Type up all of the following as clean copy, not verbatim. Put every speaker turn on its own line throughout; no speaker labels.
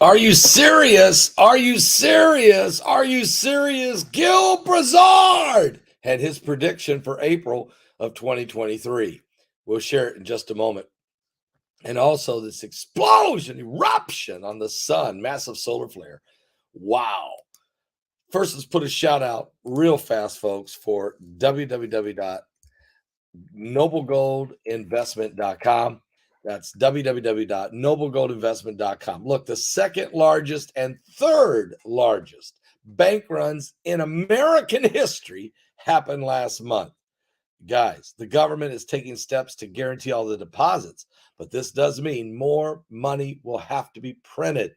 Are you serious? Are you serious? Are you serious? Gill Broussard had his prediction for April of 2023. We'll share it in just a moment. And also this explosion, eruption on the sun, massive solar flare. Wow. First, let's put a shout out real fast, folks, for www.noblegoldinvestment.com. That's www.noblegoldinvestment.com. Look, the second largest and third largest bank runs in American history happened last month. Guys, the government is taking steps to guarantee all the deposits, but this does mean more money will have to be printed.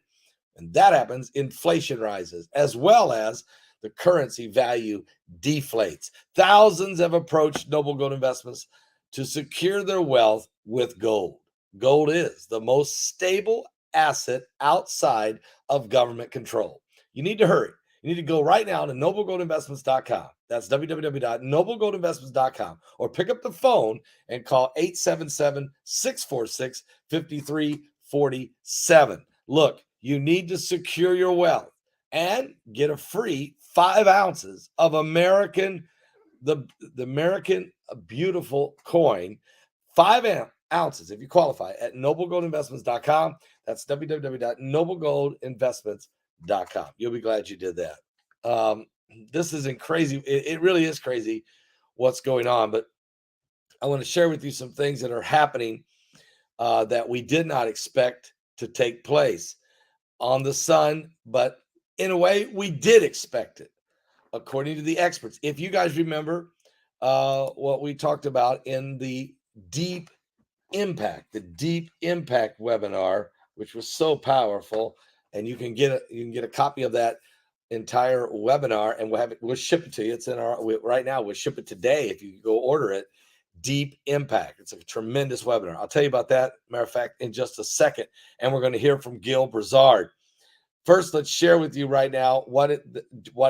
And that happens, inflation rises, as well as the currency value deflates. Thousands have approached Noble Gold Investments to secure their wealth with gold. Gold is the most stable asset outside of government control. You need to hurry. You need to go right now to noblegoldinvestments.com. That's www.noblegoldinvestments.com, or pick up the phone and call 877-646-5347. Look, you need to secure your wealth and get a free 5 ounces of the American beautiful coin, 5 ounces if you qualify, at noblegoldinvestments.com. That's www.noblegoldinvestments.com. You'll be glad you did that. This isn't crazy. It really is crazy what's going on, but I want to share with you some things that are happening that we did not expect to take place on the sun, but in a way we did expect it, according to the experts. If you guys remember what we talked about in the deep impact webinar, which was so powerful, and you can get a copy of that entire webinar, and we'll ship it to you. It's in right now. We'll ship it today if you go order it. Deep Impact. It's a tremendous webinar. I'll tell you about that, matter of fact, in just a second. And we're going to hear from Gill Broussard. First, let's share with you right now what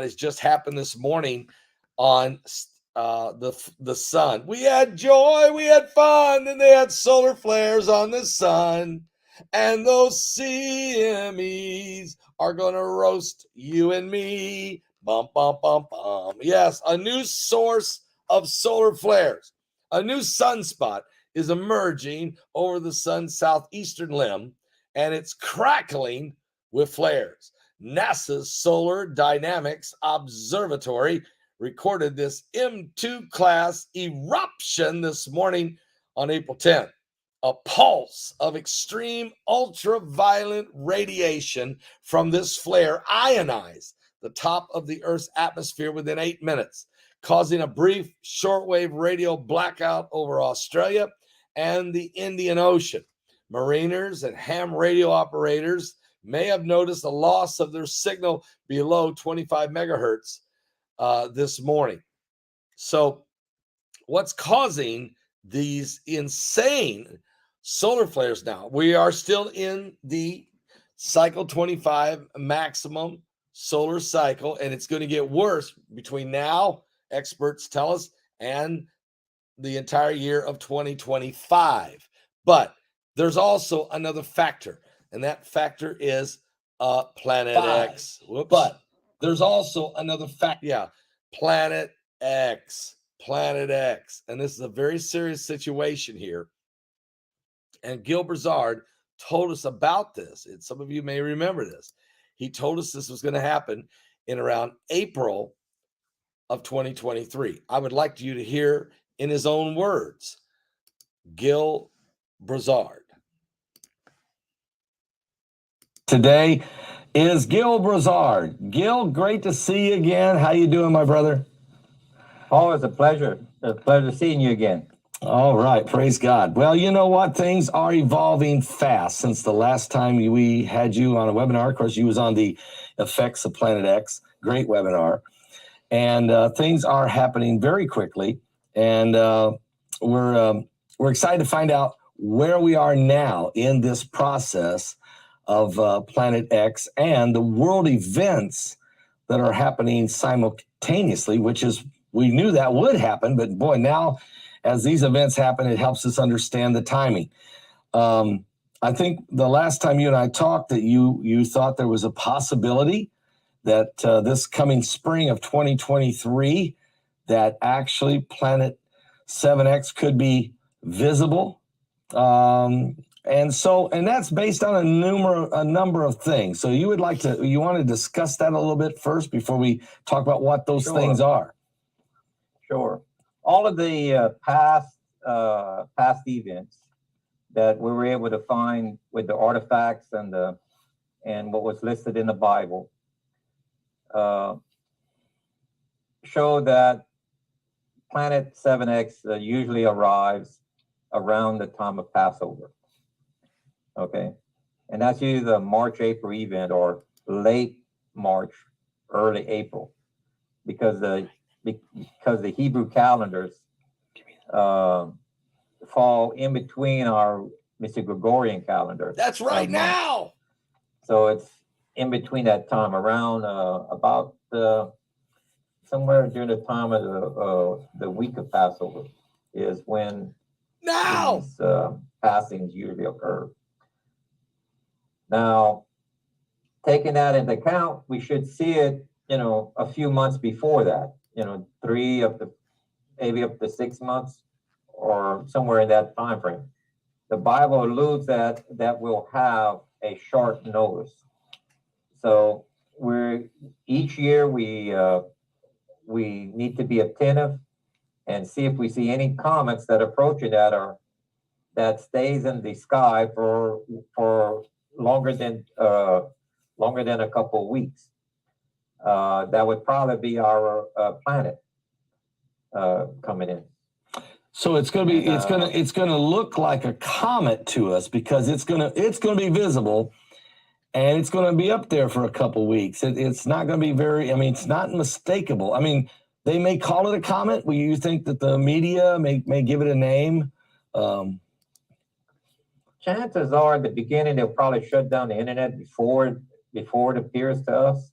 has just happened this morning on the sun. We had joy, we had fun, and they had solar flares on the sun. And those CMEs are going to roast you and me. Bum, bum, bum, bum. Yes, a new source of solar flares. A new sunspot is emerging over the sun's southeastern limb, and it's crackling with flares. NASA's Solar Dynamics Observatory recorded this M2 class eruption this morning on April 10th. A pulse of extreme ultraviolet radiation from this flare ionized the top of the Earth's atmosphere within 8 minutes, causing a brief shortwave radio blackout over Australia and the Indian Ocean. Mariners and ham radio operators may have noticed a loss of their signal below 25 megahertz this morning. So what's causing these insane solar flares now? We are still in the cycle 25 maximum solar cycle, and it's going to get worse between now, experts tell us, and the entire year of 2025. But there's also another factor, and that factor is Planet X. Whoops. But there's also another factor. Yeah, Planet X. And this is a very serious situation here. And Gill Broussard told us about this. And some of you may remember this. He told us this was going to happen in around April of 2023. I would like you to hear in his own words, Gill Broussard.
Today is Gill Broussard. Gill, great to see you again. How you doing, my brother?
Always a pleasure. A pleasure seeing you again.
All right, praise God. Well, you know what? Things are evolving fast since the last time we had you on a webinar. Of course, you was on the effects of Planet X. Great webinar. And things are happening very quickly. And we're excited to find out where we are now in this process of Planet X and the world events that are happening simultaneously, which is, we knew that would happen, but boy, now as these events happen, it helps us understand the timing. I think the last time you and I talked that you thought there was a possibility that this coming spring of 2023 that actually planet 7X could be visible. And that's based on a number of things. So you want to discuss that a little bit first before we talk about what those things are?
Sure. All of the past events that we were able to find with the artifacts and what was listed in the Bible show that planet 7X usually arrives around the time of Passover. Okay, and that's usually the March-April event, or late March, early April, because the Hebrew calendars fall in between our Mr. Gregorian calendar.
That's right now.
So it's in between that time, around about somewhere during the time of the week of Passover is when these passings usually occur. Now, taking that into account, we should see it, a few months before that, 3 up to maybe up to 6 months, or somewhere in that time frame. The Bible alludes that we'll have a short notice. So each year we need to be attentive and see if we see any comets that approaching that stays in the sky for longer than a couple of weeks. That would probably be our planet coming in.
So it's going to look like a comet to us because it's going to be visible, and it's going to be up there for a couple of weeks. It's not going to be it's not mistakable. I mean, they may call it a comet. Will you think that the media may give it a name?
Chances are at the beginning they'll probably shut down the internet before it appears to us.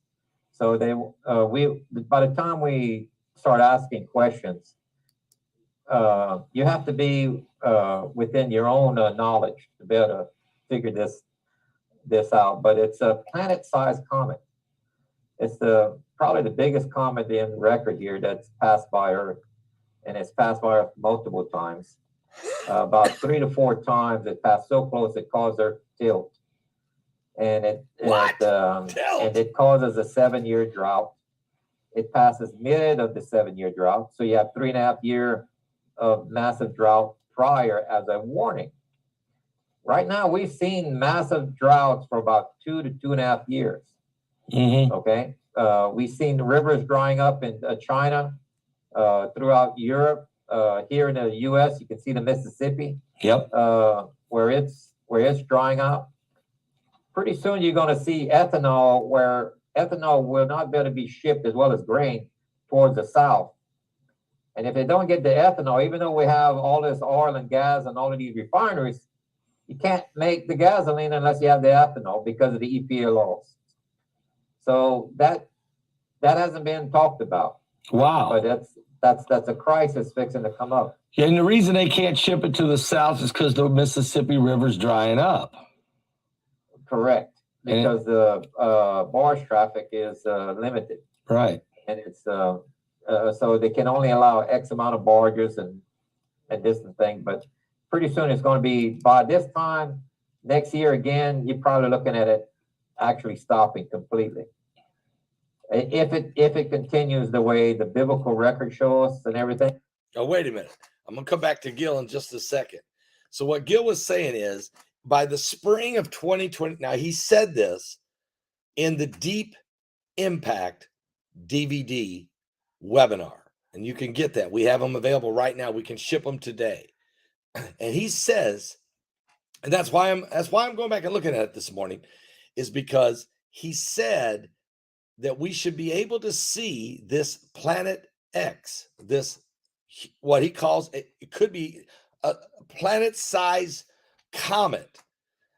So by the time we start asking questions, you have to be within your own knowledge to be able to figure this out. But it's a planet-sized comet. It's probably the biggest comet in record here that's passed by Earth, and it's passed by Earth multiple times. About 3 to 4 times it passed so close it caused Earth to tilt, and it causes a 7-year drought. It passes mid of the 7-year drought, so you have 3.5 years of massive drought prior as a warning. Right now, we've seen massive droughts for about 2 to 2.5 years.
Mm-hmm.
Okay, we've seen rivers drying up in China, throughout Europe. Here in the U.S., you can see the Mississippi.
Yep.
Where it's drying out. Pretty soon, you're going to see ethanol, where ethanol will not be able to be shipped as well as grain towards the south. And if they don't get the ethanol, even though we have all this oil and gas and all of these refineries, you can't make the gasoline unless you have the ethanol because of the EPA laws. So that hasn't been talked about.
Wow.
But that's a crisis fixing to come up.
Yeah, and the reason they can't ship it to the south is because the Mississippi River's drying up.
Correct. Because the barge traffic is limited.
Right.
And it's so they can only allow X amount of barges and this thing. But pretty soon it's going to be, by this time next year again, you're probably looking at it actually stopping completely. If it continues the way the biblical record shows and everything.
Oh, wait a minute. I'm going to come back to Gill in just a second. So what Gill was saying is, by the spring of 2020, now he said this in the Deep Impact DVD webinar, and you can get that. We have them available right now. We can ship them today. And he says, and that's why I'm going back and looking at it this morning, is because he said that we should be able to see this planet X, this what he calls it could be a planet-sized comet,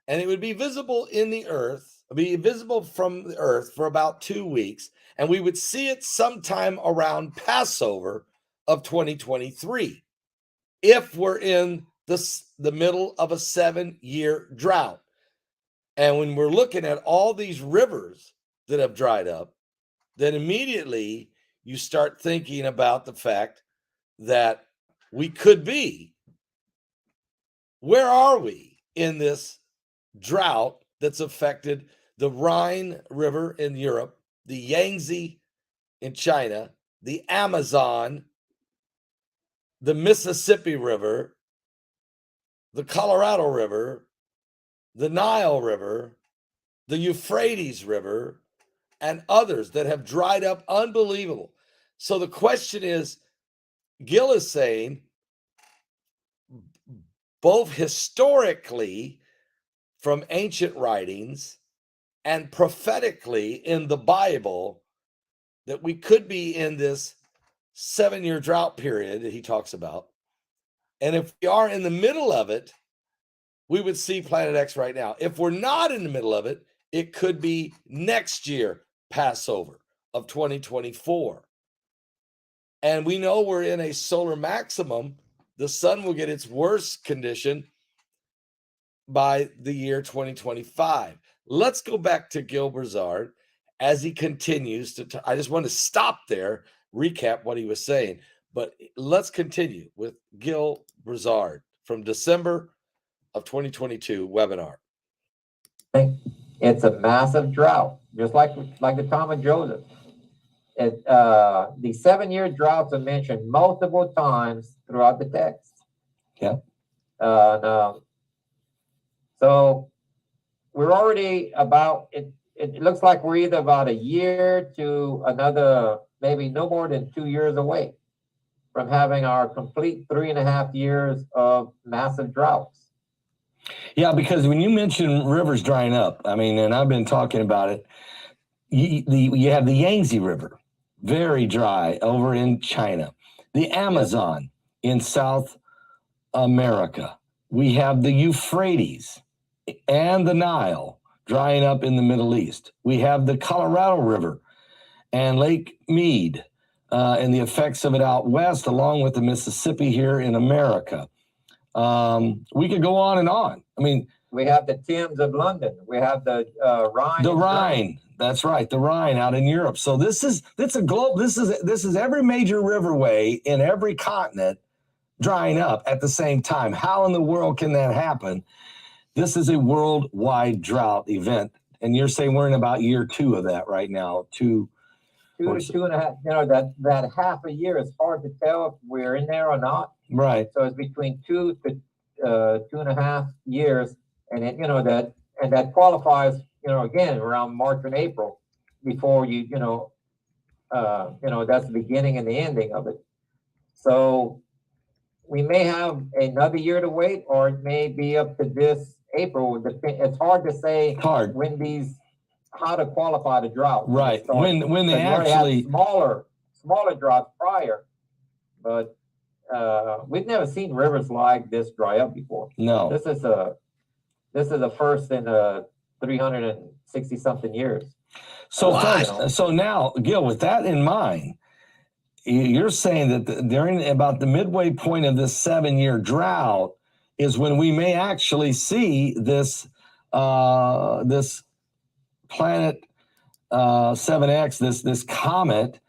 and it would be visible in the Earth, be visible from the Earth for about 2 weeks, and we would see it sometime around Passover of 2023, if we're in the middle of a 7-year drought. And when we're looking at all these rivers that have dried up, then immediately you start thinking about the fact that we could be. Where are we in this drought that's affected the Rhine River in Europe, the Yangtze in China, the Amazon, the Mississippi River, the Colorado River, the Nile River, the Euphrates River, and others that have dried up unbelievable. So the question is, Gill is saying, both historically from ancient writings and prophetically in the Bible, that we could be in this 7-year drought period that he talks about. And if we are in the middle of it, we would see Planet X right now. If we're not in the middle of it, it could be next year, Passover of 2024. And we know we're in a solar maximum. The sun will get its worst condition by the year 2025. Let's go back to Gill Broussard as he continues to. I just want to stop there, recap what he was saying. But let's continue with Gill Broussard from December of 2022 webinar.
It's a massive drought, just like the time of Joseph. The 7-year droughts are mentioned multiple times throughout the text.
Yeah.
So we're already about it. It looks like we're either about a year to another, maybe no more than 2 years away from having our complete 3.5 years of massive droughts.
Yeah, because when you mention rivers drying up, I mean, and I've been talking about it, you have the Yangtze River, very dry over in China, the Amazon in South America. We have the Euphrates and the Nile drying up in the Middle East. We have the Colorado River and Lake Mead and the effects of it out west, along with the Mississippi here in America. We could go on and on. I mean,
we have the Thames of London. We have the Rhine.
The Rhine. That's right, the Rhine out in Europe. So this is a globe. This is every major riverway in every continent drying up at the same time. How in the world can that happen? This is a worldwide drought event, and you're saying we're in about year 2 of that right now. Two
to 2.5. You know, that half a year is hard to tell if we're in there or not.
Right.
So it's between 2 to 2.5 years, and it, that qualifies. Again, around March and April, before that's the beginning and the ending of it. So we may have another year to wait, or it may be up to this April. It's hard to say when how to qualify the drought.
Right. When they actually
had smaller droughts prior, but we've never seen rivers like this dry up before.
No.
This is the first in 360 something years.
So folks, so now, Gill, with that in mind, you're saying that during about the midway point of this 7-year drought is when we may actually see this this planet 7X, this comet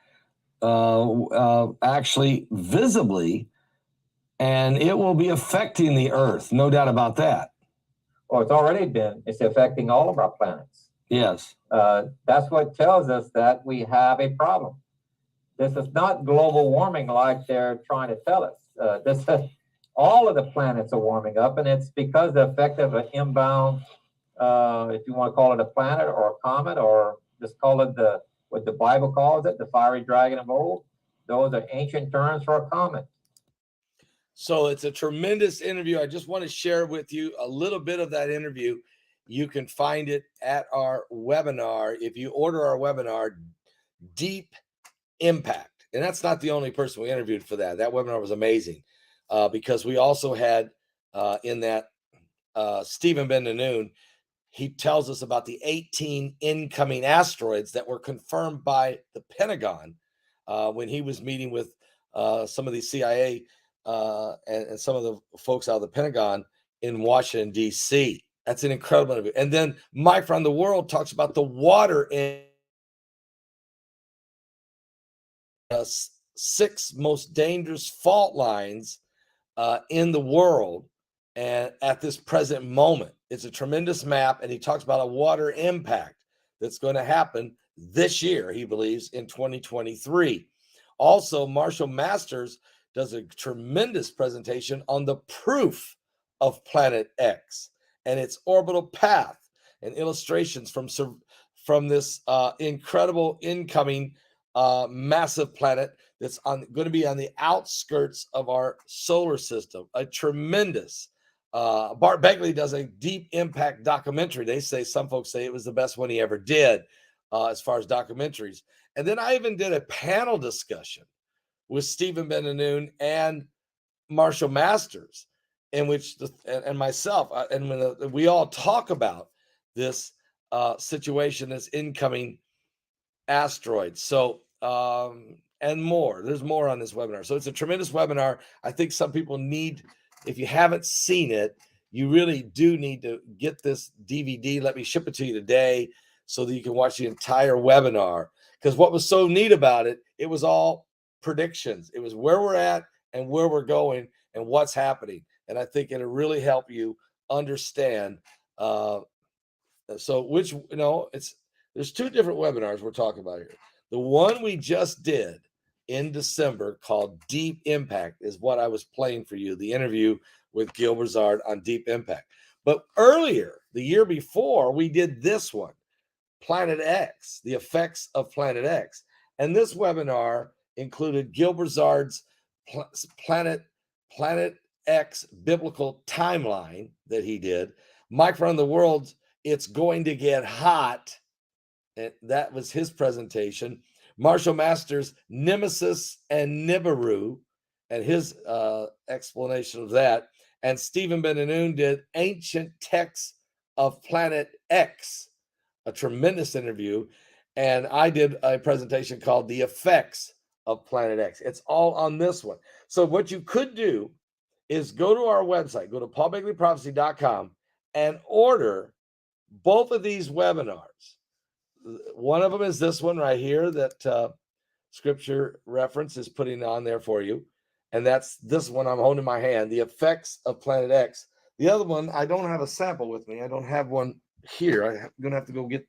actually visibly, and it will be affecting the Earth, no doubt about that.
Well, it's already been. It's affecting all of our planets.
Yes.
That's what tells us that we have a problem. This is not global warming like they're trying to tell us. All of the planets are warming up, and it's because the effect of an inbound, if you want to call it a planet or a comet, or just call it what the Bible calls it, the fiery dragon of old. Those are ancient terms for a comet.
So it's a tremendous interview. I just want to share with you a little bit of that interview. You can find it at our webinar. If you order our webinar, Deep Impact. And that's not the only person we interviewed for that. That webinar was amazing because we also had in that Stephen Ben-Noon. He tells us about the 18 incoming asteroids that were confirmed by the Pentagon when he was meeting with some of these CIA and some of the folks out of the Pentagon in Washington, D.C. That's an incredible interview. And then Mike from the World talks about the water in 6 most dangerous fault lines in the world and at this present moment. It's a tremendous map, and he talks about a water impact that's going to happen this year, he believes, in 2023. Also, Marshall Masters does a tremendous presentation on the proof of Planet X and its orbital path and illustrations from this incredible incoming massive planet that's going to be on the outskirts of our solar system. A tremendous. Bart Begley does a deep impact documentary. Some folks say it was the best one he ever did as far as documentaries. And then I even did a panel discussion with Stephen Ben-Noon and Marshall Masters, in which and myself, and when we all talk about this situation, this incoming asteroid. So, and more. There's more on this webinar. So it's a tremendous webinar. I think some people need, if you haven't seen it, you really do need to get this DVD. Let me ship it to you today so that you can watch the entire webinar. Because what was so neat about it, it was all predictions. It was where we're at and where we're going and what's happening. And I think it'll really help you understand. There's 2 different webinars we're talking about here. The one we just did in December called Deep Impact is what I was playing for you, the interview with Gill Broussard on Deep Impact. But earlier, the year before, we did this one, Planet X, the effects of Planet X. And this webinar included Gill Broussard's Planet X biblical timeline that he did. Mike from the World, It's Going to Get Hot. And that was his presentation. Marshall Masters, Nemesis and Nibiru, and his explanation of that. And Stephen Ben-Noon did Ancient Texts of Planet X, a tremendous interview. And I did a presentation called The Effects of Planet X. It's all on this one. So what you could do is go to our website, go to paulbegleyprophecy.com and order both of these webinars. One of them is this one right here that Scripture Reference is putting on there for you. And that's this one I'm holding in my hand, The Effects of Planet X. The other one, I don't have a sample with me. I don't have one here. I'm going to have to go get,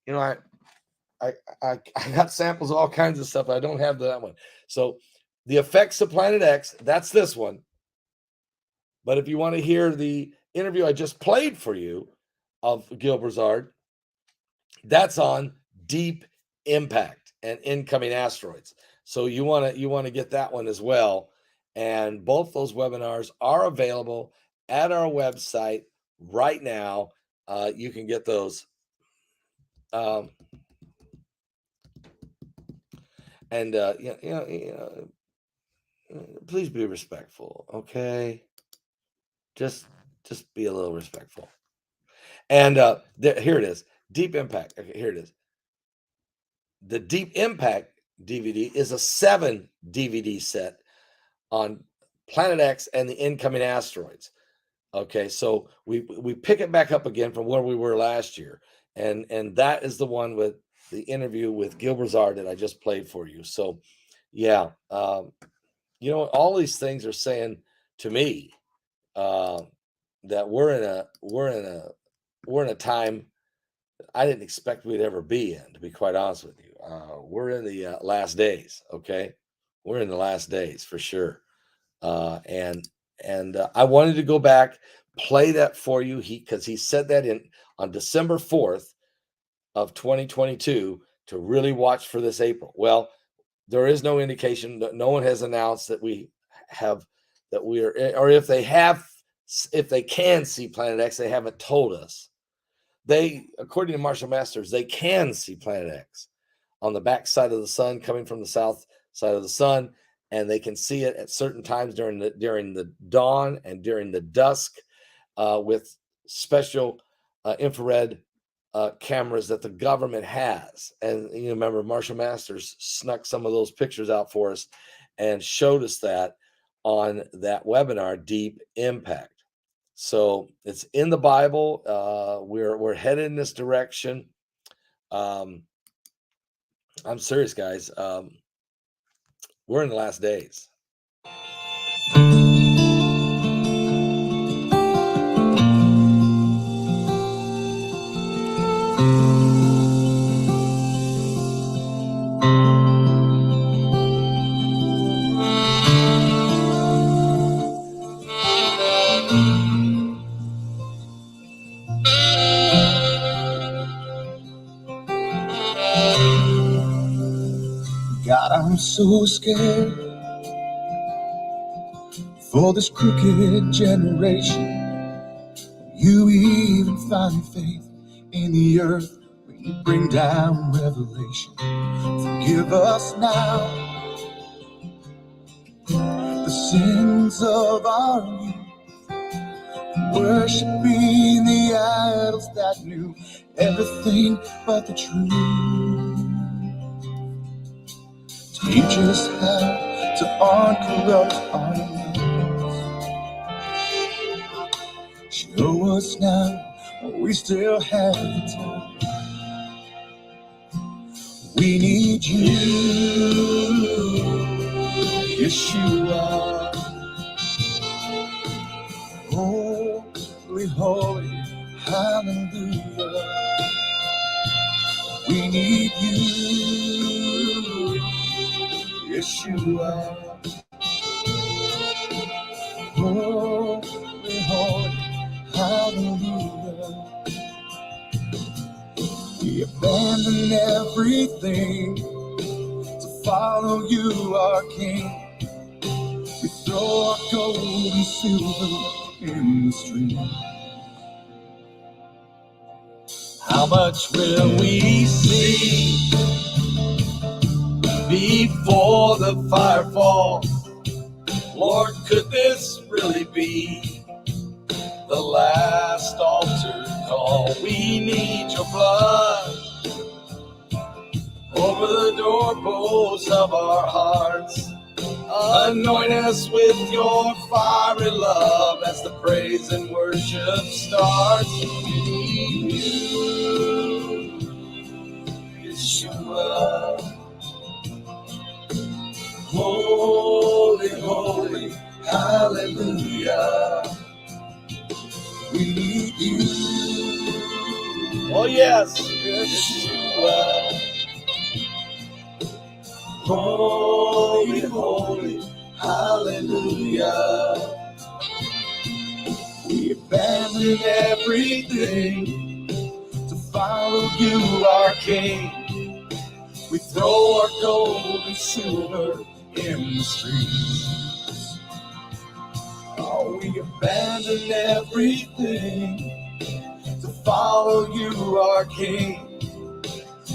I got samples of all kinds of stuff. I don't have that one. So The Effects of Planet X, that's this one. But if you want to hear the interview I just played for you of Gill Broussard, that's on Deep Impact and Incoming Asteroids. So you want to get that one as well. And both those webinars are available at our website right now. You can get those. Please be respectful, okay? Just be a little respectful. And here it is, Deep Impact. Okay, here it is. The Deep Impact DVD is a 7 DVD set on Planet X and the incoming asteroids. Okay, so we pick it back up again from where we were last year, and that is the one with the interview with Gill Broussard that I just played for you. So, yeah, all these things are saying to me that we're in a time I didn't expect we'd ever be in, to be quite honest with you. We're in the last days. Okay, we're in the last days for sure. And I wanted to go back, play that for you. Because he said that on December 4th of 2022 to really watch for this April. Well, there is no indication that no one has announced that we have, that we are, or if they can see Planet X, they haven't told us. According to Marshall Masters, they can see Planet X on the back side of the sun, coming from the south side of the sun, and they can see it at certain times during the dawn and during the dusk with special infrared cameras that the government has. And you remember, Marshall Masters snuck some of those pictures out for us and showed us that. on that webinar, Deep Impact. So it's in the Bible. We're headed in this direction. I'm serious, guys. We're in the last days.
God, I'm so scared for this crooked generation. You even find faith in the earth when you bring down revelation. Forgive us now the sins of our youth, worshiping the idols that knew everything but the truth. Teach us how to uncorrupt our minds. Show us now what we still have to tell. We need you, Yeshua. Holy, holy, hallelujah. We need you, Yeshua. Holy, holy, hallelujah. We abandon everything to follow you, our King. We throw our gold and silver in the stream. How much will we see before the fire falls? Lord, could this really be the last altar call? We need your blood over the doorposts of our hearts. Anoint us with your fiery love as the praise and worship starts. We need you, Yeshua. Holy, holy, hallelujah. We need you.
Oh, yes.
Yeshua. Holy, holy, hallelujah. We abandon everything to follow you, our King. We throw our gold and silver in the streets. Oh, we abandon everything to follow you, our King.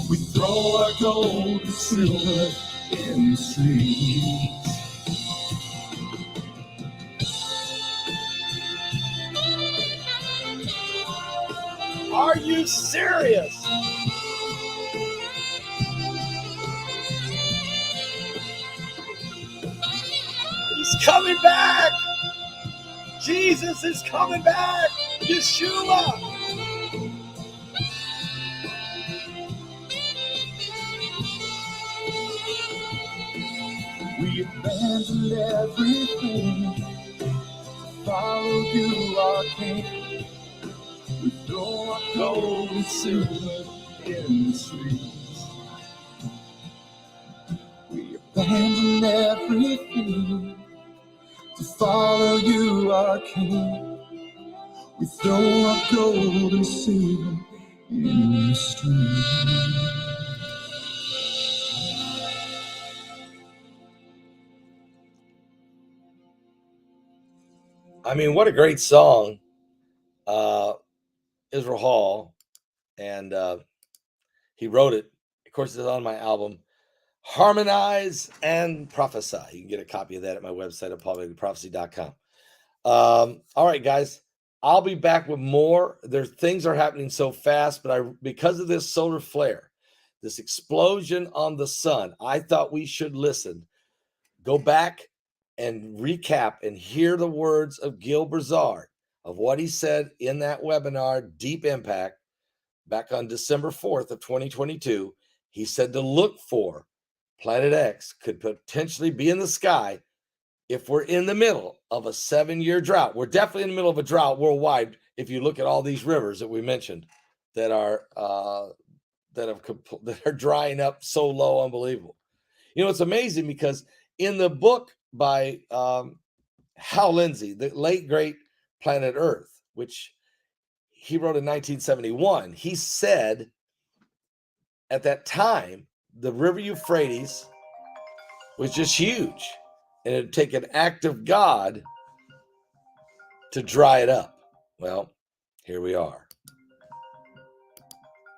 We throw our gold and silver in the streets.
Are you serious? He's coming back. Jesus is coming back. Yeshua.
We abandon everything to follow you, our King. We throw our gold and silver in the streets. We abandon everything to follow you, our King. We throw our gold and silver in the streets.
I mean, what a great song. Israel Hall, and he wrote it. Of course, it's on my album, Harmonize and Prophesy. You can get a copy of that at my website at paulbegleyprophecy.com. All right, guys, I'll be back with more. Things are happening so fast, but because of this solar flare, this explosion on the sun, I thought we should listen. Go back and recap and hear the words of Gill Broussard of what he said in that webinar, Deep Impact, back on December 4th of 2022, he said to look for Planet X could potentially be in the sky if we're in the middle of a 7-year drought. We're definitely in the middle of a drought worldwide. If you look at all these rivers that we mentioned that are that are drying up so low, unbelievable. You know, it's amazing because in the book by Hal Lindsey, the late great Planet Earth, which he wrote in 1971, he said at that time the river Euphrates was just huge, and it'd take an act of God to dry it up. Well, here we are.